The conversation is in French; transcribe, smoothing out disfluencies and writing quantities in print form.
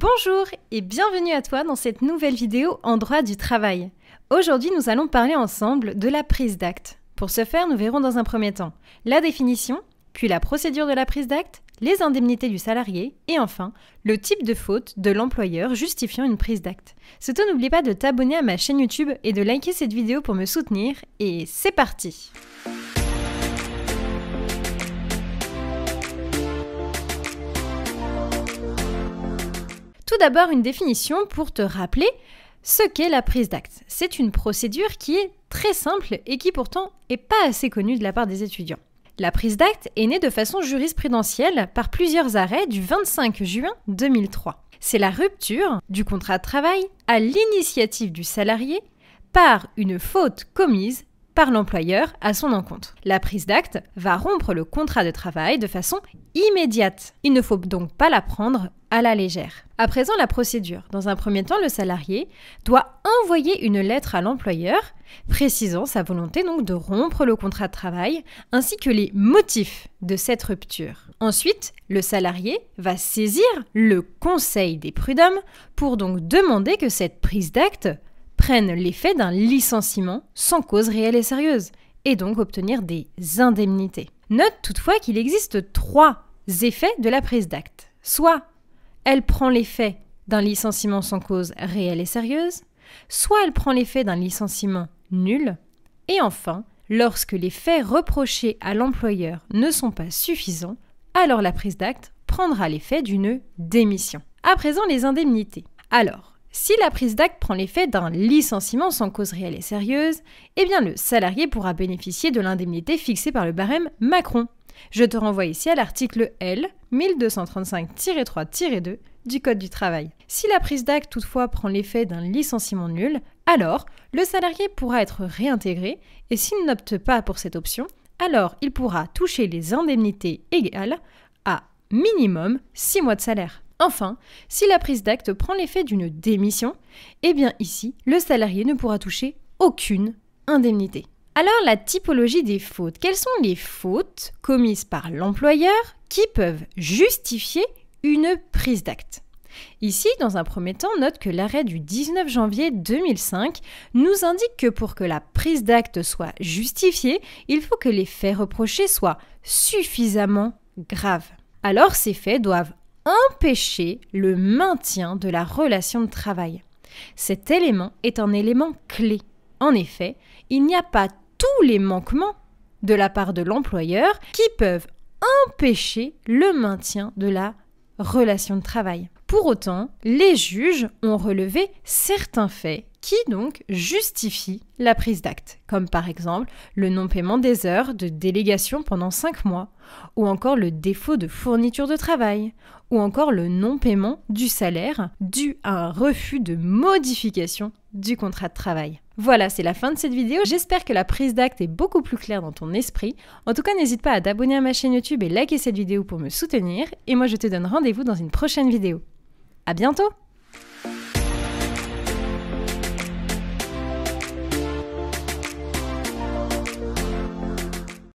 Bonjour et bienvenue à toi dans cette nouvelle vidéo en droit du travail. Aujourd'hui, nous allons parler ensemble de la prise d'acte. Pour ce faire, nous verrons dans un premier temps la définition, puis la procédure de la prise d'acte, les indemnités du salarié et enfin, le type de faute de l'employeur justifiant une prise d'acte. Surtout, n'oublie pas de t'abonner à ma chaîne YouTube et de liker cette vidéo pour me soutenir et c'est parti! Tout d'abord, une définition pour te rappeler ce qu'est la prise d'acte. C'est une procédure qui est très simple et qui pourtant n'est pas assez connue de la part des étudiants. La prise d'acte est née de façon jurisprudentielle par plusieurs arrêts du 25 juin 2003. C'est la rupture du contrat de travail à l'initiative du salarié par une faute commise par l'employeur à son encontre. La prise d'acte va rompre le contrat de travail de façon immédiate. Il ne faut donc pas la prendre à la légère. À présent, la procédure. Dans un premier temps, le salarié doit envoyer une lettre à l'employeur précisant sa volonté donc de rompre le contrat de travail ainsi que les motifs de cette rupture. Ensuite, le salarié va saisir le Conseil des prud'hommes pour donc demander que cette prise d'acte prenne l'effet d'un licenciement sans cause réelle et sérieuse et donc obtenir des indemnités. Note toutefois qu'il existe 3 effets de la prise d'acte. Soit elle prend l'effet d'un licenciement sans cause réelle et sérieuse, soit elle prend l'effet d'un licenciement nul, et enfin, lorsque les faits reprochés à l'employeur ne sont pas suffisants, alors la prise d'acte prendra l'effet d'une démission. À présent, les indemnités. Alors, si la prise d'acte prend l'effet d'un licenciement sans cause réelle et sérieuse, eh bien le salarié pourra bénéficier de l'indemnité fixée par le barème Macron. Je te renvoie ici à l'article L 1235-3-2 du Code du travail. Si la prise d'acte toutefois prend l'effet d'un licenciement nul, alors le salarié pourra être réintégré et s'il n'opte pas pour cette option, alors il pourra toucher les indemnités égales à minimum 6 mois de salaire. Enfin, si la prise d'acte prend l'effet d'une démission, eh bien ici, le salarié ne pourra toucher aucune indemnité. Alors, la typologie des fautes. Quelles sont les fautes commises par l'employeur qui peuvent justifier une prise d'acte? Ici, dans un premier temps, note que l'arrêt du 19 janvier 2005 nous indique que pour que la prise d'acte soit justifiée, il faut que les faits reprochés soient suffisamment graves. Alors, ces faits doivent empêcher le maintien de la relation de travail. Cet élément est un élément clé. En effet, il n'y a pas tous les manquements de la part de l'employeur qui peuvent empêcher le maintien de la relation de travail. Pour autant, les juges ont relevé certains faits qui donc justifient la prise d'acte, comme par exemple le non-paiement des heures de délégation pendant 5 mois, ou encore le défaut de fourniture de travail, ou encore le non-paiement du salaire dû à un refus de modification du contrat de travail. Voilà, c'est la fin de cette vidéo. J'espère que la prise d'acte est beaucoup plus claire dans ton esprit. En tout cas, n'hésite pas à t'abonner à ma chaîne YouTube et liker cette vidéo pour me soutenir. Et moi, je te donne rendez-vous dans une prochaine vidéo. À bientôt!